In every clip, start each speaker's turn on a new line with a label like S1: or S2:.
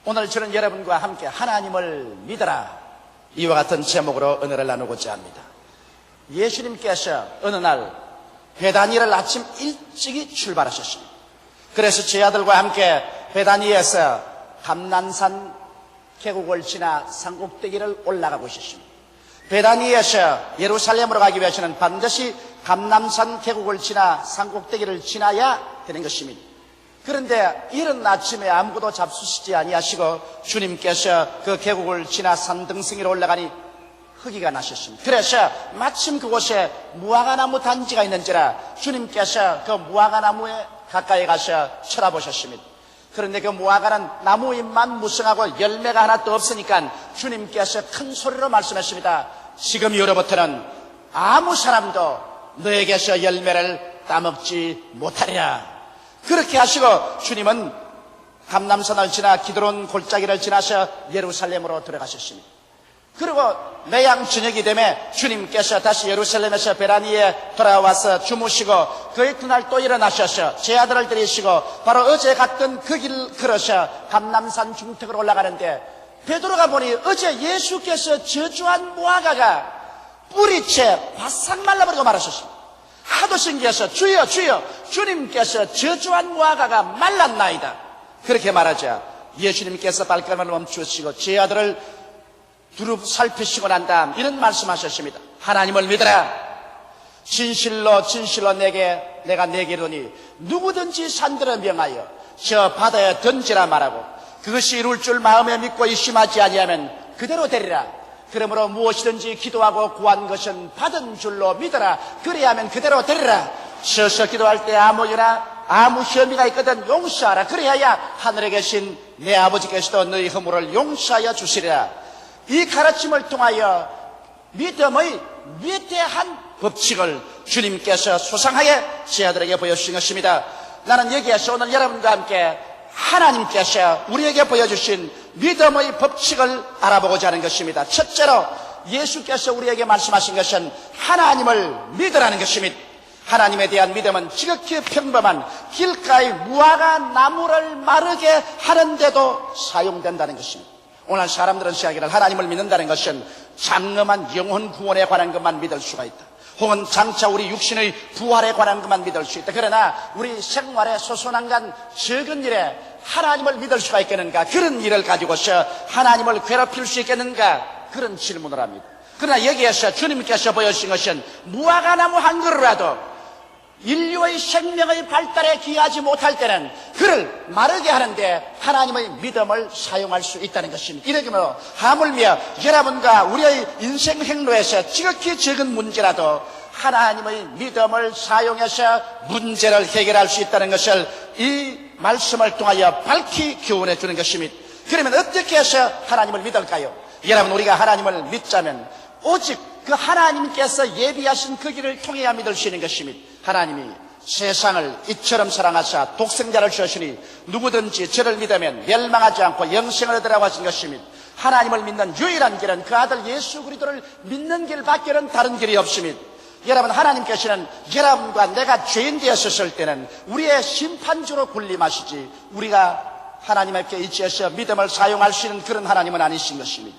S1: 오늘 저는 여러분과 함께 하나님을 믿어라, 이와 같은 제목으로 은혜를 나누고자 합니다. 예수님께서 어느 날 베다니를 아침 일찍이 출발하셨습니다. 그래서 제 아들과 함께 베다니에서 감난산 계곡을 지나 산꼭대기를 올라가고 있었습니다. 베다니에서 예루살렘으로 가기 위해서는 반드시 감난산 계곡을 지나 산꼭대기를 지나야 되는 것입니다. 그런데 이른 아침에 아무것도 잡수시지 아니하시고 주님께서 그 계곡을 지나 산등성이로 올라가니 허기가 나셨습니다. 그래서 마침 그곳에 무화과나무 단지가 있는지라 주님께서 그 무화과나무에 가까이 가서 쳐다보셨습니다. 그런데 그 무화과는 나무 잎만 무성하고 열매가 하나도 없으니까 주님께서 큰 소리로 말씀하십니다. 지금 이후로부터는 아무 사람도 너에게서 열매를 따먹지 못하리라. 그렇게 하시고 주님은 감람산을 지나 기드론 골짜기를 지나서 예루살렘으로 들어가셨습니다. 그리고 매양 저녁이 되매 주님께서 다시 예루살렘에서 베라니에 돌아와서 주무시고 그 이튿날 또 일어나셔서 제 아들을 데리시고 바로 어제 갔던 그 길 걸어서 감람산 중턱으로 올라가는데 베드로가 보니 어제 예수께서 저주한 무화과가 뿌리채 바싹 말라버리고 말하셨습니다. 하도 신기해서 주여 주여 주님께서 저주한 무화과가 말랐나이다. 그렇게 말하자 예수님께서 발걸음을 멈추시고 제 아들을 두루 살피시고 난 다음 이런 말씀하셨습니다. 하나님을 믿어라. 진실로 진실로 내가 내게 이르노니 누구든지 산들을 명하여 저 바다에 던지라 말하고 그것이 이룰 줄 마음에 믿고 의심하지 아니하면 그대로 되리라. 그러므로 무엇이든지 기도하고 구한 것은 받은 줄로 믿어라. 그래야면 그대로 되리라. 서서 기도할 때 아무 일이나 아무 혐의가 있거든 용서하라. 그래야 하늘에 계신 내 아버지께서도 너희 허물을 용서하여 주시리라. 이 가르침을 통하여 믿음의 위대한 법칙을 주님께서 소상하게 제 아들에게 보여주신 것입니다. 나는 여기에서 오늘 여러분과 함께 하나님께서 우리에게 보여주신 믿음의 법칙을 알아보고자 하는 것입니다. 첫째로 예수께서 우리에게 말씀하신 것은 하나님을 믿으라는 것입니다. 하나님에 대한 믿음은 지극히 평범한 길가의 무화과 나무를 마르게 하는데도 사용된다는 것입니다. 오늘 사람들은 생각하기를 하나님을 믿는다는 것은 장엄한 영혼 구원에 관한 것만 믿을 수가 있다. 혹은 장차 우리 육신의 부활에 관한 것만 믿을 수 있다. 그러나 우리 생활의 소소한간 적은 일에 하나님을 믿을 수가 있겠는가? 그런 일을 가지고서 하나님을 괴롭힐 수 있겠는가? 그런 질문을 합니다. 그러나 여기에서 주님께서 보여주신 것은 무화과나무 한 그루라도 인류의 생명의 발달에 기여하지 못할 때는 그를 마르게 하는데 하나님의 믿음을 사용할 수 있다는 것입니다. 이러므로 하물며 여러분과 우리의 인생 행로에서 지극히 적은 문제라도 하나님의 믿음을 사용해서 문제를 해결할 수 있다는 것을 이 말씀을 통하여 밝히 교훈해 주는 것입니다. 그러면 어떻게 해서 하나님을 믿을까요? 여러분, 우리가 하나님을 믿자면 오직 그 하나님께서 예비하신 그 길을 통해야 믿을 수 있는 것입니다. 하나님이 세상을 이처럼 사랑하사 독생자를 주시니 누구든지 저를 믿으면 멸망하지 않고 영생을 얻으라고 하신 것입니다. 하나님을 믿는 유일한 길은 그 아들 예수 그리스도를 믿는 길밖에는 다른 길이 없습니다. 여러분, 하나님께서는 여러분과 내가 죄인 되었을 때는 우리의 심판주로 군림하시지 우리가 하나님 앞에 의지해서 믿음을 사용할 수 있는 그런 하나님은 아니신 것입니다.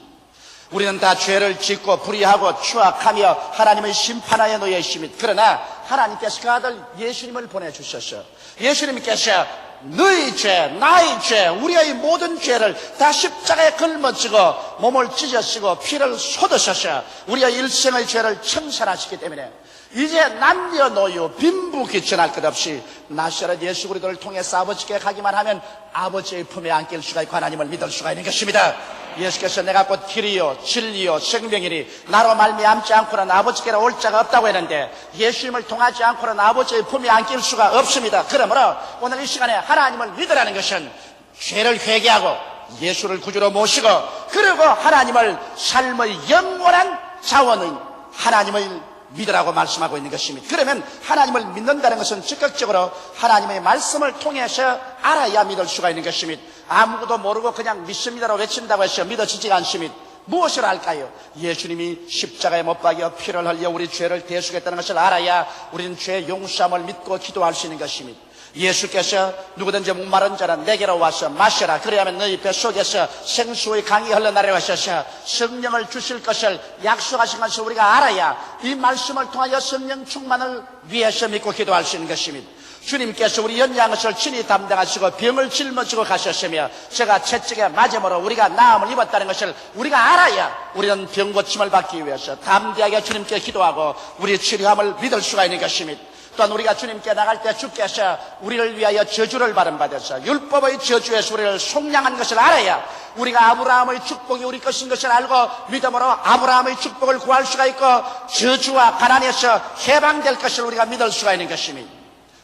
S1: 우리는 다 죄를 짓고 불의하고 추악하며 하나님의 심판하에 놓여 있습니다. 그러나 하나님께서 그 아들 예수님을 보내주셔서 예수님께서 너희 죄, 나의 죄, 우리의 모든 죄를 다 십자가에 걸머지고 몸을 찢으시고 피를 쏟으셔서 우리의 일생의 죄를 청산하시기 때문에 이제 남녀노유 빈부귀천할 것 없이 나사렛 예수 그리스도를 통해서 아버지께 가기만 하면 아버지의 품에 안길 수가 있고 하나님을 믿을 수가 있는 것입니다. 예수께서 내가 곧 길이요 진리요 생명이니 나로 말미암지 않고는 아버지께로 올 자가 없다고 했는데 예수님을 통하지 않고는 아버지의 품에 안길 수가 없습니다. 그러므로 오늘 이 시간에 하나님을 믿으라는 것은 죄를 회개하고 예수를 구주로 모시고 그리고 하나님을 삶의 영원한 자원인 하나님을 믿으라고 말씀하고 있는 것입니다. 그러면 하나님을 믿는다는 것은 적극적으로 하나님의 말씀을 통해서 알아야 믿을 수가 있는 것입니다. 아무것도 모르고 그냥 믿습니다로 외친다고 해서 믿어지지가 않습니다. 무엇을 알까요? 예수님이 십자가에 못 박여 피를 흘려 우리 죄를 대수겠다는 것을 알아야 우리는 죄 용서함을 믿고 기도할 수 있는 것입니다. 예수께서 누구든지 목마른 자는 내게로 와서 마셔라. 그래야만 너희 뱃속에서 생수의 강이 흘러나려 하셔서 성령을 주실 것을 약속하신 것을 우리가 알아야 이 말씀을 통하여 성령 충만을 위해서 믿고 기도할 수 있는 것입니다. 주님께서 우리 연약한 친히 담당하시고 병을 짊어지고 가셨으며 제가 채찍에 맞음으로 우리가 나음을 입었다는 것을 우리가 알아야 우리는 병 고침을 받기 위해서 담대하게 주님께 기도하고 우리의 치료함을 믿을 수가 있는 것입니다. 또한 우리가 주님께 나갈 때 주께서 우리를 위하여 저주를 받으셔서 율법의 저주에서 우리를 속량한 것을 알아야 우리가 아브라함의 축복이 우리 것인 것을 알고 믿음으로 아브라함의 축복을 구할 수가 있고 저주와 가난에서 해방될 것을 우리가 믿을 수가 있는 것입니다.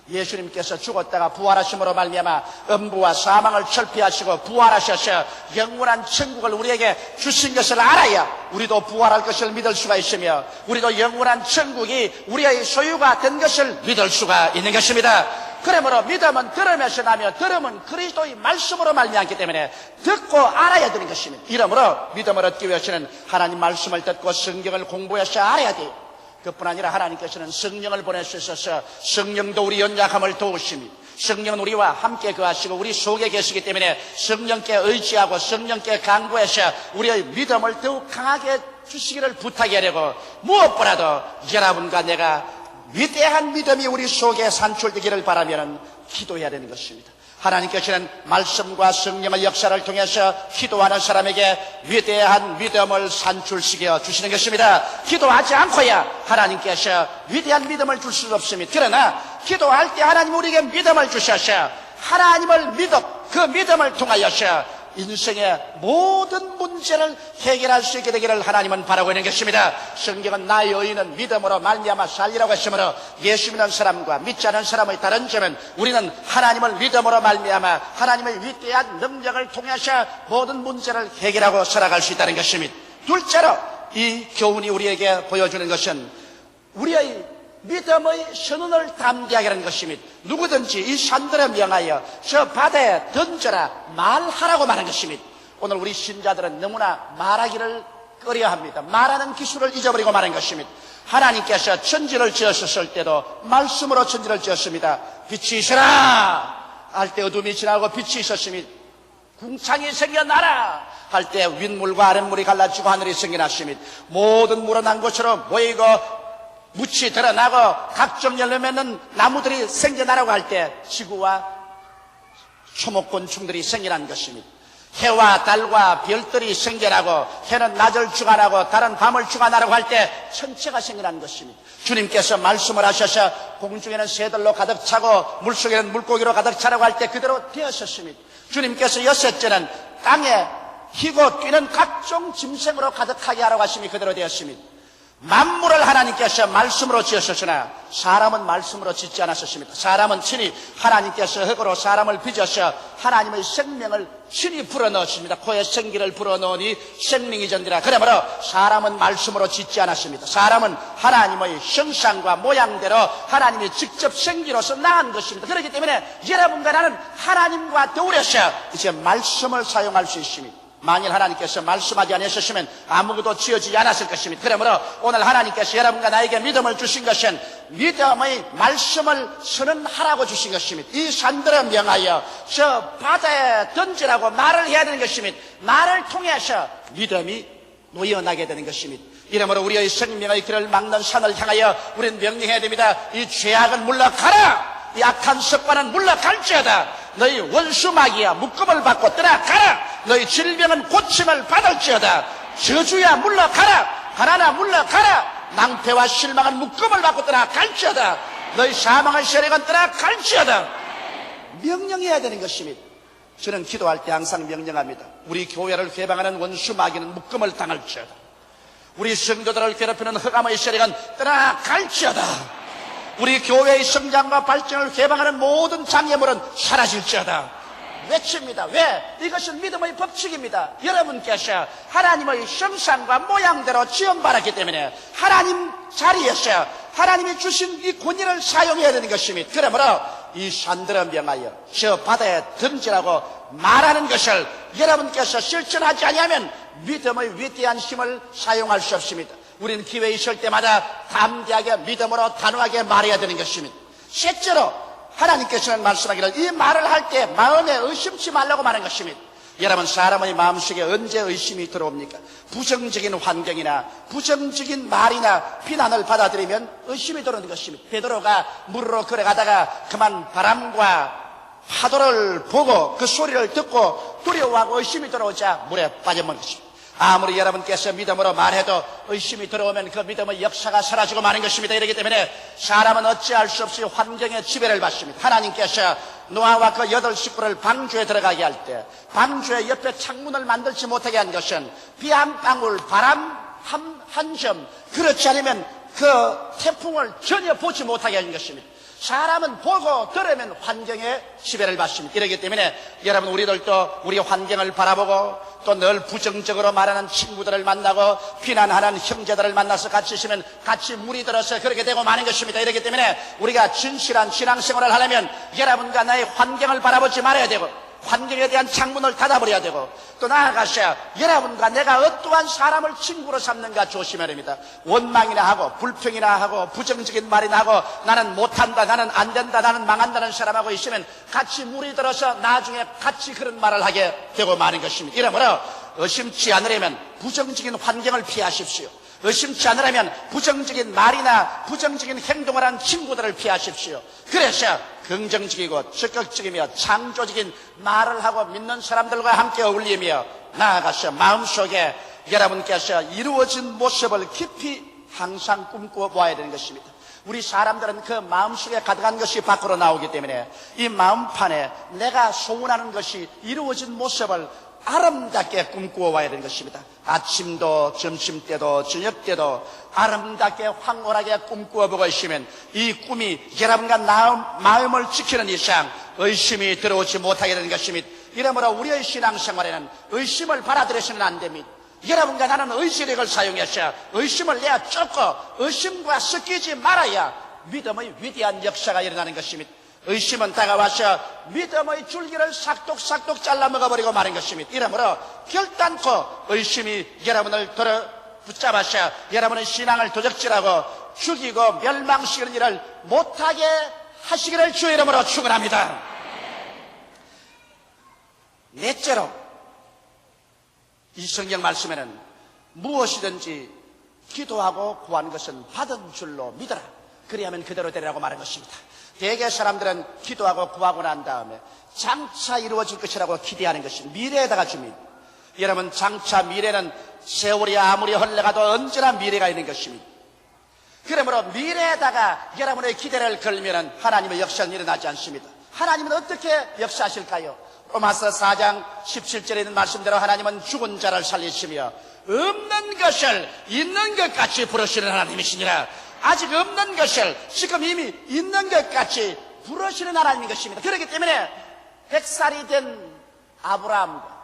S1: 예수님께서 죽었다가 부활하심으로 말미암아 음부와 사망을 철폐하시고 부활하셔서 영원한 천국을 우리에게 주신 것을 알아야 우리도 부활할 것을 믿을 수가 있으며 우리도 영원한 천국이 우리의 소유가 된 것을 믿을 수가 있는 것입니다. 그러므로 믿음은 들으면서 나며 들음은 그리스도의 말씀으로 말미암기 때문에 듣고 알아야 되는 것입니다. 이러므로 믿음을 얻기 위해서는 하나님 말씀을 듣고 성경을 공부해서 알아야 돼요. 그뿐 아니라 하나님께서는 성령을 보내주셔서 성령도 우리 연약함을 도우십니다. 성령은 우리와 함께 거하시고 우리 속에 계시기 때문에 성령께 의지하고 성령께 간구해서 우리의 믿음을 더욱 강하게 주시기를 부탁하려고 무엇보다도 여러분과 내가 위대한 믿음이 우리 속에 산출되기를 바라면 기도해야 되는 것입니다. 하나님께서는 말씀과 성령의 역사를 통해서 기도하는 사람에게 위대한 믿음을 산출시켜 주시는 것입니다. 기도하지 않고야 하나님께서 위대한 믿음을 줄 수 없습니다. 그러나 기도할 때 하나님 우리에게 믿음을 주셔서 하나님을 그 믿음을 통하여서 인생의 모든 문제를 해결할 수 있게 되기를 하나님은 바라고 있는 것입니다. 성경은 나의 의인은 믿음으로 말미암아 살리라고 했으므로 예수 믿는 사람과 믿지 않은 사람의 다른 점은 우리는 하나님을 믿음으로 말미암아 하나님의 위대한 능력을 통해서 모든 문제를 해결하고 살아갈 수 있다는 것입니다. 둘째로 이 교훈이 우리에게 보여주는 것은 우리의 믿음의 선언을 담대하게 하는 것입니다. 누구든지 이 산들에 명하여 저 바다에 던져라 말하라고 말한 것입니다. 오늘 우리 신자들은 너무나 말하기를 꺼려합니다. 말하는 기술을 잊어버리고 말한 것입니다. 하나님께서 천지를 지으셨을 때도 말씀으로 천지를 지었습니다. 빛이 있으라 할 때 어둠이 지나고 빛이 있었습니다. 궁창이 생겨나라 할 때 윗물과 아랫물이 갈라지고 하늘이 생겨났습니다. 모든 물은 한 곳으로 모이고 묻이 드러나고 각종 열매 맺는 나무들이 생겨나라고 할 때 지구와 초목곤충들이 생겨난 것입니다. 해와 달과 별들이 생겨나고 해는 낮을 주관하고 달은 밤을 주관하라고 할 때 천체가 생겨난 것입니다. 주님께서 말씀을 하셔서 공중에는 새들로 가득 차고 물속에는 물고기로 가득 차라고 할 때 그대로 되었었습니다. 주님께서 여섯째는 땅에 희고 뛰는 각종 짐승으로 가득하게 하라고 하심이 그대로 되었습니다. 만물을 하나님께서 말씀으로 지으셨으나 사람은 말씀으로 짓지 않았습니다. 사람은 친히 하나님께서 흙으로 사람을 빚어서 하나님의 생명을 친히 불어넣었습니다. 코에 생기를 불어넣으니 생명이 전디라. 그러므로 사람은 말씀으로 짓지 않았습니다. 사람은 하나님의 형상과 모양대로 하나님이 직접 생기로서 낳은 것입니다. 그렇기 때문에 여러분과 나는 하나님과 더불어서 이제 말씀을 사용할 수 있습니다. 만일 하나님께서 말씀하지 않으셨으면 아무것도 지어지지 않았을 것입니다. 그러므로 오늘 하나님께서 여러분과 나에게 믿음을 주신 것은 믿음의 말씀을 선언하라고 주신 것입니다. 이 산들을 명하여 저 바다에 던지라고 말을 해야 되는 것입니다. 말을 통해서 믿음이 놓여나게 되는 것입니다. 이러므로 우리의 생명의 길을 막는 산을 향하여 우리는 명령해야 됩니다. 이 죄악은 물러가라. 이 악한 습관은 물러갈지어다. 너희 원수 마귀야 묶음을 받고 떠나가라. 너희 질병은 고침을 받을지어다. 저주야 물러가라. 가난아 물러가라. 낭패와 실망은 묶음을 받고 떠나갈지어다. 너희 사망의 세력은 떠나갈지어다. 명령해야 되는 것입니다. 저는 기도할 때 항상 명령합니다. 우리 교회를 개방하는 원수 마귀는 묶음을 당할지어다. 우리 성도들을 괴롭히는 흑암의 세력은 떠나갈지어다. 우리 교회의 성장과 발전을 개방하는 모든 장애물은 사라질지어다. 외칩니다. 왜? 이것은 믿음의 법칙입니다. 여러분께서 하나님의 형상과 모양대로 지음받았기 때문에 하나님 자리에서 하나님이 주신 이 권위를 사용해야 되는 것입니다. 그러므로 이 산들을 명하여 저 바다에 던지라고 말하는 것을 여러분께서 실천하지 아니하면 믿음의 위대한 힘을 사용할 수 없습니다. 우리는 기회에 있을 때마다 담대하게 믿음으로 단호하게 말해야 되는 것입니다. 셋째로 하나님께서는 말씀하기를 이 말을 할 때 마음에 의심치 말라고 말한 것입니다. 여러분, 사람의 마음속에 언제 의심이 들어옵니까? 부정적인 환경이나 부정적인 말이나 비난을 받아들이면 의심이 들어오는 것입니다. 베드로가 물으로 걸어가다가 그만 바람과 파도를 보고 그 소리를 듣고 두려워하고 의심이 들어오자 물에 빠져버린 것입니다. 아무리 여러분께서 믿음으로 말해도 의심이 들어오면 그 믿음의 역사가 사라지고 마는 것입니다. 이렇기 때문에 사람은 어찌할 수 없이 환경의 지배를 받습니다. 하나님께서 노아와 그 8 식구를 방주에 들어가게 할 때 방주의 옆에 창문을 만들지 못하게 한 것은 비 한 방울, 바람 한 점, 그렇지 않으면 그 태풍을 전혀 보지 못하게 한 것입니다. 사람은 보고 들으면 환경의 지배를 받습니다. 이렇기 때문에 여러분, 우리들도 우리 환경을 바라보고 또 늘 부정적으로 말하는 친구들을 만나고 비난하는 형제들을 만나서 같이 있으면 같이 물이 들어서 그렇게 되고 마는 것입니다. 이렇기 때문에 우리가 진실한 신앙생활을 하려면 여러분과 나의 환경을 바라보지 말아야 되고 환경에 대한 창문을 닫아버려야 되고 또 나아가셔야 여러분과 내가 어떠한 사람을 친구로 삼는가 조심해야 됩니다. 원망이나 하고 불평이나 하고 부정적인 말이나 하고 나는 못한다, 나는 안 된다, 나는 망한다는 사람하고 있으면 같이 물이 들어서 나중에 같이 그런 말을 하게 되고 마는 것입니다. 이러므로 의심치 않으려면 부정적인 환경을 피하십시오. 의심치 않으려면 부정적인 말이나 부정적인 행동을 한 친구들을 피하십시오. 그래서 긍정적이고 적극적이며 창조적인 말을 하고 믿는 사람들과 함께 어울리며 나아가서 마음속에 여러분께서 이루어진 모습을 깊이 항상 꿈꾸어 보아야 되는 것입니다. 우리 사람들은 그 마음속에 가득한 것이 밖으로 나오기 때문에 이 마음판에 내가 소원하는 것이 이루어진 모습을 아름답게 꿈꾸어 와야 되는 것입니다. 아침도 점심때도 저녁때도 아름답게 황홀하게 꿈꾸어 보고 있으면 이 꿈이 여러분과 마음을 지키는 이상 의심이 들어오지 못하게 되는 것입니다. 이러므로 우리의 신앙생활에는 의심을 받아들여서는 안 됩니다. 여러분과 나는 의지력을 사용해서 의심을 내어 쫓고 의심과 섞이지 말아야 믿음의 위대한 역사가 일어나는 것입니다. 의심은 다가와서 믿음의 줄기를 싹둑싹둑 잘라 먹어버리고 마는 것입니다. 이러므로 결단코 의심이 여러분을 붙잡아서 여러분의 신앙을 도적질하고 죽이고 멸망시키는 일을 못하게 하시기를 주의 이름으로 축원합니다. 넷째로 이 성경 말씀에는 무엇이든지 기도하고 구하는 것은 받은 줄로 믿어라. 그리하면 그대로 되리라고 말한 것입니다. 대개 사람들은 기도하고 구하고 난 다음에 장차 이루어질 것이라고 기대하는 것입니다. 미래에다가 줍니다. 여러분, 장차 미래는 세월이 아무리 흘러가도 언제나 미래가 있는 것입니다. 그러므로 미래에다가 여러분의 기대를 걸면 하나님의 역사는 일어나지 않습니다. 하나님은 어떻게 역사하실까요? 로마서 4장 17절에 있는 말씀대로 하나님은 죽은 자를 살리시며 없는 것을 있는 것 같이 부르시는 하나님이시니라. 아직 없는 것을 지금 이미 있는 것 같이 부르시는 하나님인 것입니다. 그렇기 때문에 100살이 된 아브라함과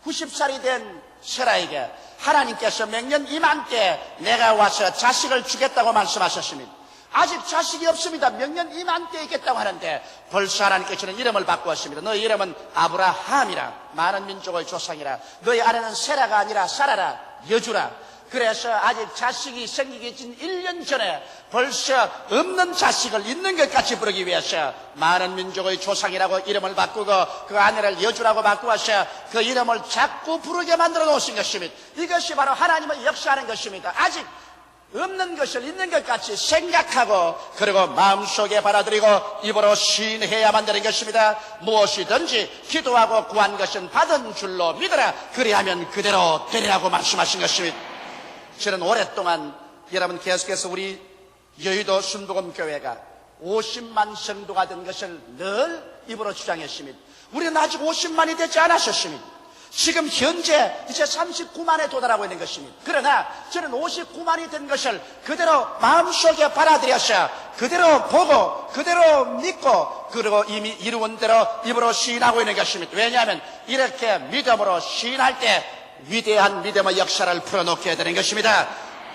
S1: 90살이 된 세라에게 하나님께서 맹년 이맘때 내가 와서 자식을 주겠다고 말씀하셨습니다. 아직 자식이 없습니다. 명년 이맘때 있겠다고 하는데 벌써 하나님께서는 이름을 바꾸었습니다. 너희 이름은 아브라함이라, 많은 민족의 조상이라. 너희 아내는 세라가 아니라 사라라, 여주라. 그래서 아직 자식이 생기기 전 1년 전에 벌써 없는 자식을 있는 것 같이 부르기 위해서 많은 민족의 조상이라고 이름을 바꾸고 그 아내를 여주라고 바꾸어서 그 이름을 자꾸 부르게 만들어 놓으신 것입니다. 이것이 바로 하나님의 역사하는 것입니다. 아직 없는 것을 있는 것 같이 생각하고 그리고 마음속에 받아들이고 입으로 시인해야만 되는 것입니다. 무엇이든지 기도하고 구한 것은 받은 줄로 믿어라. 그리하면 그대로 되리라고 말씀하신 것입니다. 저는 오랫동안 여러분 계속해서 우리 여의도 순복음교회가 50만 성도가 된 것을 늘 입으로 주장했습니다. 우리는 아직 50만이 되지 않았었습니다. 지금 현재 이제 39만에 도달하고 있는 것입니다. 그러나 저는 59만이 된 것을 그대로 마음속에 받아들여서 그대로 보고 그대로 믿고 그리고 이미 이루은 대로 입으로 시인하고 있는 것입니다. 왜냐하면 이렇게 믿음으로 시인할 때 위대한 믿음의 역사를 풀어놓게 되는 것입니다.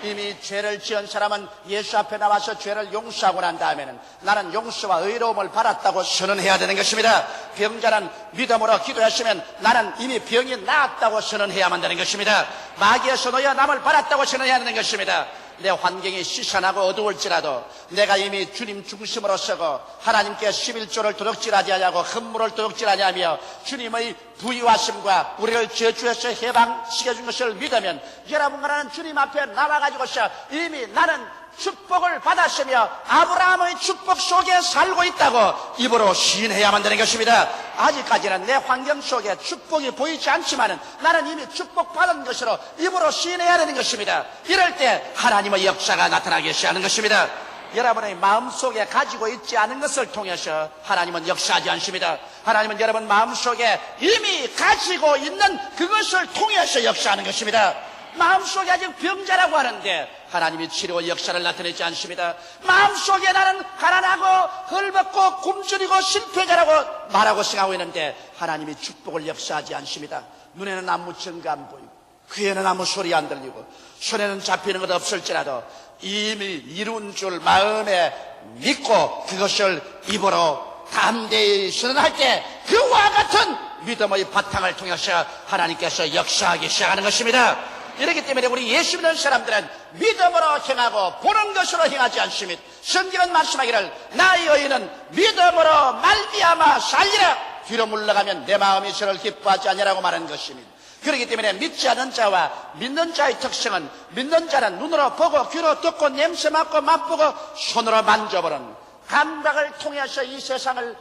S1: 이미 죄를 지은 사람은 예수 앞에 나와서 죄를 용서하고 난 다음에는 나는 용서와 의로움을 받았다고 선언해야 되는 것입니다. 병자는 믿음으로 기도했으면 나는 이미 병이 나았다고 선언해야만 되는 것입니다. 마귀에서 너희가 남을 받았다고 선언해야 되는 것입니다. 내 환경이 시선하고 어두울지라도 내가 이미 주님 중심으로 서고 하나님께 11조를 도둑질하지 아니하고 헌물을 도둑질하지 하며 주님의 부유하심과 우리를 저주에서 해방시켜준 것을 믿으면 여러분과 나는 주님 앞에 나와가지고서 이미 나는 축복을 받았으며 아브라함의 축복 속에 살고 있다고 입으로 시인해야만 되는 것입니다. 아직까지는 내 환경 속에 축복이 보이지 않지만은 나는 이미 축복받은 것으로 입으로 시인해야 되는 것입니다. 이럴 때 하나님의 역사가 나타나기 시작하는 것입니다. 여러분의 마음속에 가지고 있지 않은 것을 통해서 하나님은 역사하지 않습니다. 하나님은 여러분 마음속에 이미 가지고 있는 그것을 통해서 역사하는 것입니다. 마음속에 아직 병자라고 하는데 하나님이 치료와 역사를 나타내지 않습니다. 마음속에 나는 가난하고 헐벗고 굶주리고 실패자라고 말하고 생각하고 있는데 하나님이 축복을 역사하지 않습니다. 눈에는 아무 증거 안 보이고 귀에는 아무 소리 안 들리고 손에는 잡히는 것 없을지라도 이미 이룬 줄 마음에 믿고 그것을 입으로 담대히 선언할 때 그와 같은 믿음의 바탕을 통해서 하나님께서 역사하기 시작하는 것입니다. 이렇기 때문에 우리 예수 믿는 사람들은 믿음으로 행하고 보는 것으로 행하지 않습니다. 성경은 말씀하기를 나의 의인은 믿음으로 말미암아 살리라. 뒤로 물러가면 내 마음이 저를 기뻐하지 아니라고 말하는 것입니다. 그렇기 때문에 믿지 않는 자와 믿는 자의 특성은 믿는 자는 눈으로 보고 귀로 듣고 냄새 맡고 맛보고 손으로 만져보는 감각을 통해서 이 세상을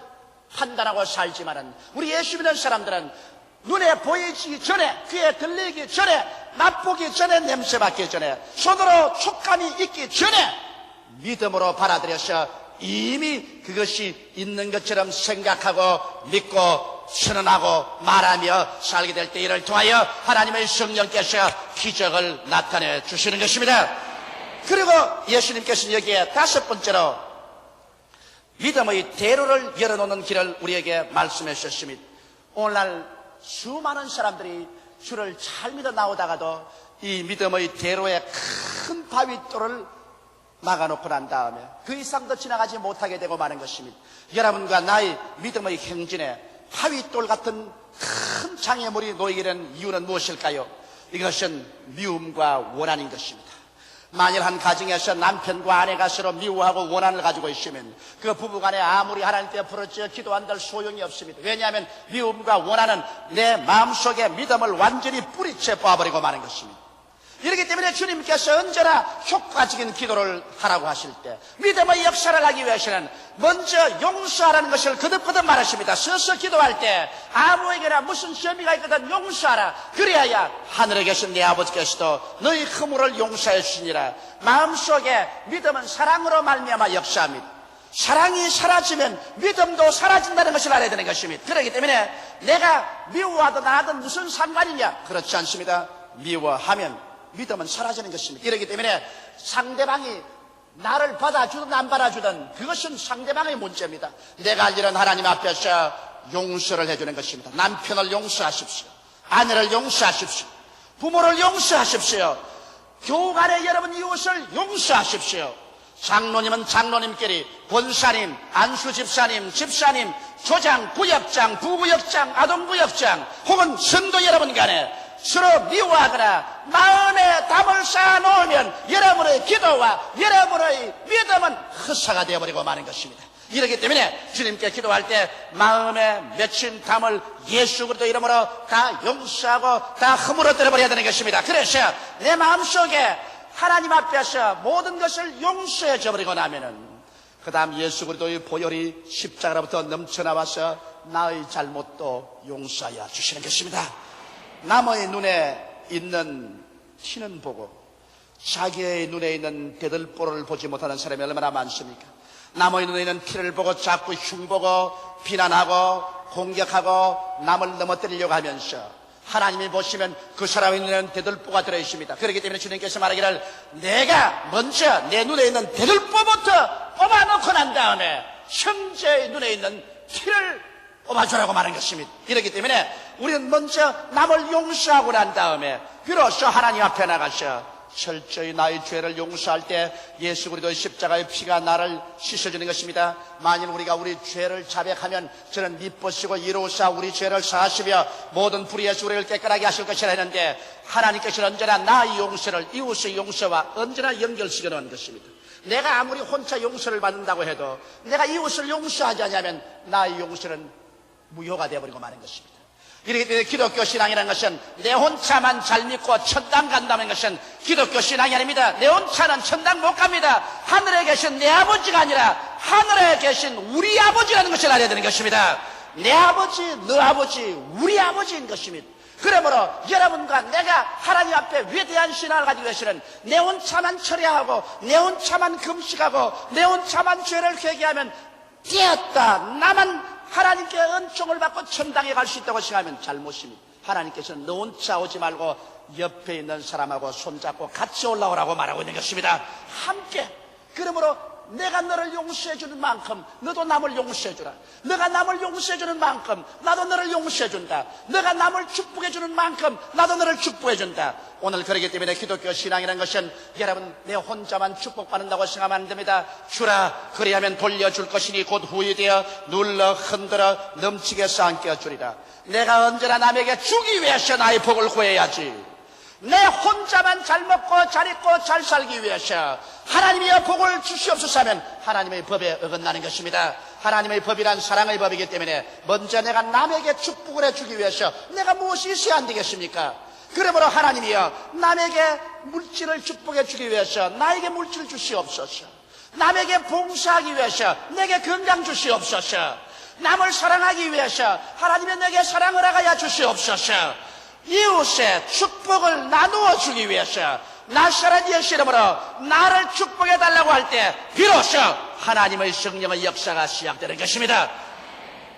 S1: 판단하고 살지만은 우리 예수 믿는 사람들은 눈에 보이기 전에 귀에 들리기 전에 맛보기 전에 냄새 맡기 전에 손으로 촉감이 있기 전에 믿음으로 받아들여서 이미 그것이 있는 것처럼 생각하고 믿고 선언하고 말하며 살게 될 때 이를 통하여 하나님의 성령께서 기적을 나타내 주시는 것입니다. 그리고 예수님께서는 여기에 다섯 번째로 믿음의 대로를 열어놓는 길을 우리에게 말씀해 주셨습니다. 오늘날 수많은 사람들이 주를 잘 믿어 나오다가도 이 믿음의 대로에 큰 바위돌을 막아놓고 난 다음에 그 이상 더 지나가지 못하게 되고 마는 것입니다. 여러분과 나의 믿음의 행진에 바위돌 같은 큰 장애물이 놓이게 된 이유는 무엇일까요? 이것은 미움과 원한인 것입니다. 만일 한 가정에서 남편과 아내가 서로 미워하고 원한을 가지고 있으면 그 부부간에 아무리 하나님께 부르짖어 기도한들 소용이 없습니다. 왜냐하면 미움과 원한은 내 마음속에 믿음을 완전히 뿌리채 뽑아버리고 마는 것입니다. 이렇기 때문에 주님께서 언제나 효과적인 기도를 하라고 하실 때 믿음의 역사를 하기 위해서는 먼저 용서하라는 것을 거듭거듭 말하십니다. 서서 기도할 때 아무에게나 무슨 시험이가 있거든 용서하라. 그래야 하늘에 계신 내 아버지께서도 너희 허물을 용서해 주시니라. 마음속에 믿음은 사랑으로 말미암아 역사합니다. 사랑이 사라지면 믿음도 사라진다는 것을 알아야 되는 것입니다. 그렇기 때문에 내가 미워하든 안 하든 무슨 상관이냐? 그렇지 않습니다. 미워하면 믿음은 사라지는 것입니다. 이렇기 때문에 상대방이 나를 받아주든 안 받아주든 그것은 상대방의 문제입니다. 내가 할 일은 하나님 앞에서 용서를 해주는 것입니다. 남편을 용서하십시오. 아내를 용서하십시오. 부모를 용서하십시오. 교우 간에 여러분 이웃을 용서하십시오. 장로님은 장로님끼리, 권사님, 안수집사님, 집사님, 조장, 부역장, 부부역장, 아동부역장 혹은 성도 여러분 간에 서로 미워하거나 마음에 담을 쌓아놓으면 여러분의 기도와 여러분의 믿음은 헛사가 되어버리고 마는 것입니다. 이렇기 때문에 주님께 기도할 때 마음에 맺힌 담을 예수 그리스도 이름으로 다 용서하고 다 허물어 때려버려야 되는 것입니다. 그래서 내 마음속에 하나님 앞에서 모든 것을 용서해 줘버리고 나면은 그 다음 예수 그리스도의 보혈이 십자가로부터 넘쳐나와서 나의 잘못도 용서하여 주시는 것입니다. 남의 눈에 있는 티는 보고 자기의 눈에 있는 대들보를 보지 못하는 사람이 얼마나 많습니까? 남의 눈에 있는 티를 보고 자꾸 흉보고 비난하고 공격하고 남을 넘어뜨리려고 하면서 하나님이 보시면 그 사람의 눈에는 대들보가 들어있습니다. 그렇기 때문에 주님께서 말하기를 내가 먼저 내 눈에 있는 대들보부터 뽑아놓고 난 다음에 형제의 눈에 있는 티를 뽑아주라고 말한 것입니다. 이렇기 때문에 우리는 먼저 남을 용서하고 난 다음에 비로소 하나님 앞에 나가서 철저히 나의 죄를 용서할 때 예수 그리스도의 십자가의 피가 나를 씻어주는 것입니다. 만일 우리가 우리 죄를 자백하면 저는 미쁘시고 이로우사 우리 죄를 사하시며 모든 불의에서 우리를 깨끗하게 하실 것이라 했는데, 하나님께서는 언제나 나의 용서를 이웃의 용서와 언제나 연결시켜 놓은 것입니다. 내가 아무리 혼자 용서를 받는다고 해도 내가 이웃을 용서하지 않으면 나의 용서는 무효가 되어버리고 마는 것입니다. 이렇기 때문에 기독교 신앙이라는 것은 내 혼자만 잘 믿고 천당 간다는 것은 기독교 신앙이 아닙니다. 내 혼자는 천당 못 갑니다. 하늘에 계신 내 아버지가 아니라 하늘에 계신 우리 아버지라는 것을 알아야 되는 것입니다. 내 아버지, 너 아버지, 우리 아버지인 것입니다. 그러므로 여러분과 내가 하나님 앞에 위대한 신앙을 가지기 위해서는 내 혼자만 철회하고 내 혼자만 금식하고 내 혼자만 죄를 회개하면 되었다, 나만 하나님께 은총을 받고 천당에 갈 수 있다고 생각하면 잘못입니다. 하나님께서는 너 혼자 오지 말고 옆에 있는 사람하고 손잡고 같이 올라오라고 말하고 있는 것입니다. 함께. 그러므로 내가 너를 용서해 주는 만큼 너도 남을 용서해 주라. 너가 남을 용서해 주는 만큼 나도 너를 용서해 준다. 너가 남을 축복해 주는 만큼 나도 너를 축복해 준다. 오늘 그렇기 때문에 기독교 신앙이라는 것은 여러분 내 혼자만 축복받는다고 생각하면 안 됩니다. 주라, 그리하면 돌려줄 것이니 곧 후이되어 눌러 흔들어 넘치게 쌓겨 주리라. 내가 언제나 남에게 주기 위해서 나의 복을 구해야지. 내 혼자만 잘 먹고 잘 입고 잘 살기 위해서 하나님의 복을 주시옵소서 하면 하나님의 법에 어긋나는 것입니다. 하나님의 법이란 사랑의 법이기 때문에 먼저 내가 남에게 축복을 해주기 위해서 내가 무엇이 있어야 안 되겠습니까? 그러므로 하나님이여, 남에게 물질을 축복해 주기 위해서 나에게 물질 주시옵소서. 남에게 봉사하기 위해서 내게 건강 주시옵소서. 남을 사랑하기 위해서 하나님이 내게 사랑을 하여 주시옵소서. 이웃의 축복을 나누어 주기 위해서 나사렛 예수 이름으로 나를 축복해 달라고 할 때 비로소 하나님의 성령의 역사가 시작되는 것입니다.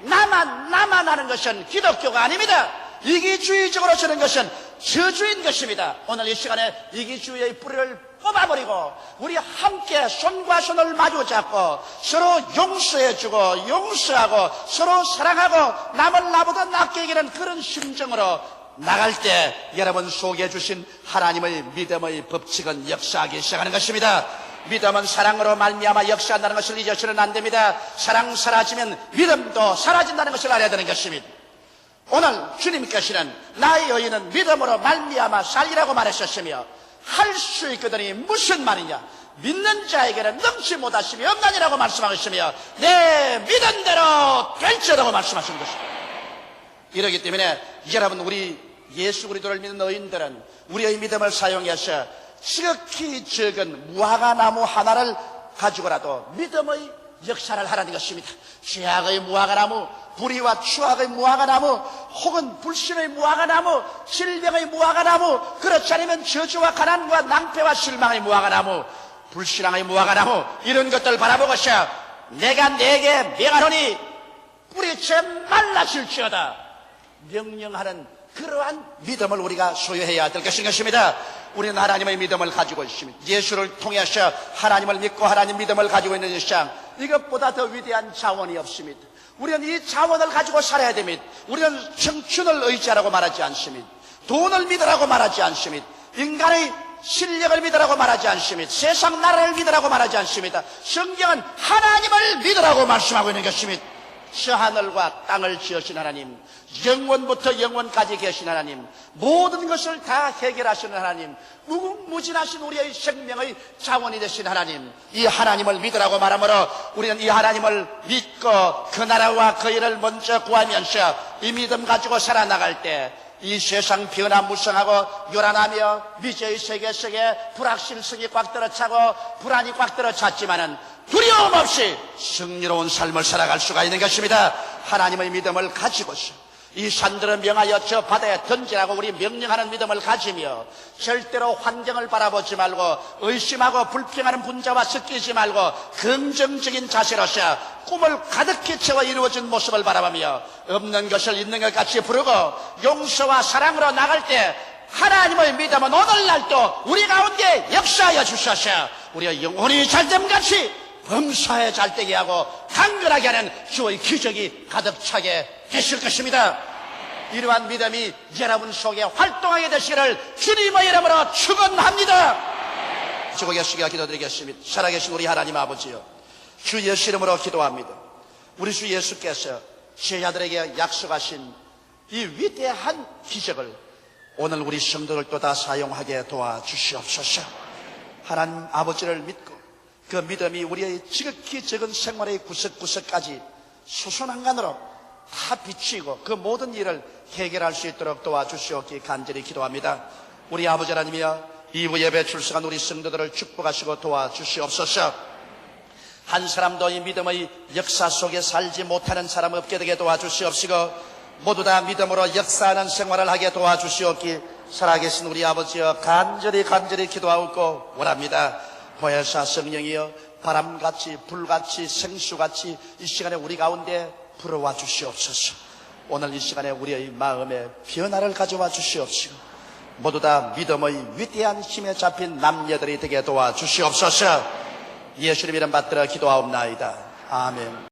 S1: 나만 하는 것은 기독교가 아닙니다. 이기주의적으로 주는 것은 저주인 것입니다. 오늘 이 시간에 이기주의의 뿌리를 뽑아버리고 우리 함께 손과 손을 마주 잡고 서로 용서해주고 용서하고 서로 사랑하고 남을 나보다 낫게 여기는 그런 심정으로 나갈 때 여러분 속에 주신 하나님의 믿음의 법칙은 역사하기 시작하는 것입니다. 믿음은 사랑으로 말미암아 역사한다는 것을 잊어서는 안 됩니다. 사랑 사라지면 믿음도 사라진다는 것을 알아야 되는 것입니다. 오늘 주님께서는 나의 의인은 믿음으로 말미암아 살리라고 말하셨으며 할 수 있거든이 무슨 말이냐, 믿는 자에게는 능치 못하심이 없나니라고 말씀하셨으며 내 믿은 대로 될지라고 말씀하신 것입니다. 이러기 때문에 여러분 우리 예수 그리스도를 믿는 의인들은 우리의 믿음을 사용해서 지극히 적은 무화과나무 하나를 가지고라도 믿음의 역사를 하라는 것입니다. 죄악의 무화과나무, 불의와 추악의 무화과나무, 혹은 불신의 무화과나무, 질병의 무화과나무, 그렇지 않으면 저주와 가난과 낭패와 실망의 무화과나무, 불신앙의 무화과나무, 이런 것들 바라보고서 내가 내게 명하노니 뿌리채 말라질지어다 명령하는 그러한 믿음을 우리가 소유해야 될 것입니다. 우리는 하나님의 믿음을 가지고 있습니다. 예수를 통해서 하나님을 믿고 하나님 믿음을 가지고 있는 이상 이것보다 더 위대한 자원이 없습니다. 우리는 이 자원을 가지고 살아야 됩니다. 우리는 청춘을 의지하라고 말하지 않습니다. 돈을 믿으라고 말하지 않습니다. 인간의 실력을 믿으라고 말하지 않습니다. 세상 나라를 믿으라고 말하지 않습니다. 성경은 하나님을 믿으라고 말씀하고 있는 것입니다. 저 하늘과 땅을 지으신 하나님, 영원부터 영원까지 계신 하나님, 모든 것을 다 해결하시는 하나님, 무궁무진하신 우리의 생명의 자원이 되신 하나님, 이 하나님을 믿으라고 말하므로 우리는 이 하나님을 믿고 그 나라와 그 일을 먼저 구하면서 이 믿음 가지고 살아나갈 때 이 세상 변화무성하고 요란하며 미제의 세계 속에 불확실성이 꽉 들어차고 불안이 꽉 들어찼지만은 두려움 없이 승리로운 삶을 살아갈 수가 있는 것입니다. 하나님의 믿음을 가지고서 이 산들을 명하여 저 바다에 던지라고 우리 명령하는 믿음을 가지며 절대로 환경을 바라보지 말고 의심하고 불평하는 분자와 섞이지 말고 긍정적인 자세로서 꿈을 가득히 채워 이루어진 모습을 바라보며 없는 것을 있는 것 같이 부르고 용서와 사랑으로 나갈 때 하나님의 믿음은 오늘날도 우리 가운데 역사하여 주셔서 우리가 영혼이 잘됨같이 범사에 잘되게 하고 강건하게 하는 주의 기적이 가득 차게 되실 것입니다. 이러한 믿음이 여러분 속에 활동하게 되시기를 주님의 이름으로 축원합니다. 주고 계시기가 기도드리겠습니다. 살아계신 우리 하나님 아버지요, 주 예수 이름으로 기도합니다. 우리 주 예수께서 제자들에게 약속하신 이 위대한 기적을 오늘 우리 성도들도 다 사용하게 도와주시옵소서. 하나님 아버지를 믿고 그 믿음이 우리의 지극히 적은 생활의 구석구석까지 수순한간으로 다 비치고 그 모든 일을 해결할 수 있도록 도와주시옵기 간절히 기도합니다. 우리 아버지 하나님이여, 이후 예배 출석한 우리 성도들을 축복하시고 도와주시옵소서. 한 사람도 이 믿음의 역사 속에 살지 못하는 사람 없게 되게 도와주시옵시고, 모두 다 믿음으로 역사하는 생활을 하게 도와주시옵기 살아계신 우리 아버지여, 간절히 기도하고 원합니다. 보혜사 성령이여, 바람같이 불같이 생수같이 이 시간에 우리 가운데 불어와 주시옵소서. 오늘 이 시간에 우리의 마음에 변화를 가져와 주시옵시고, 모두 다 믿음의 위대한 힘에 잡힌 남녀들이 되게 도와주시옵소서. 예수님 이름 받들어 기도하옵나이다. 아멘.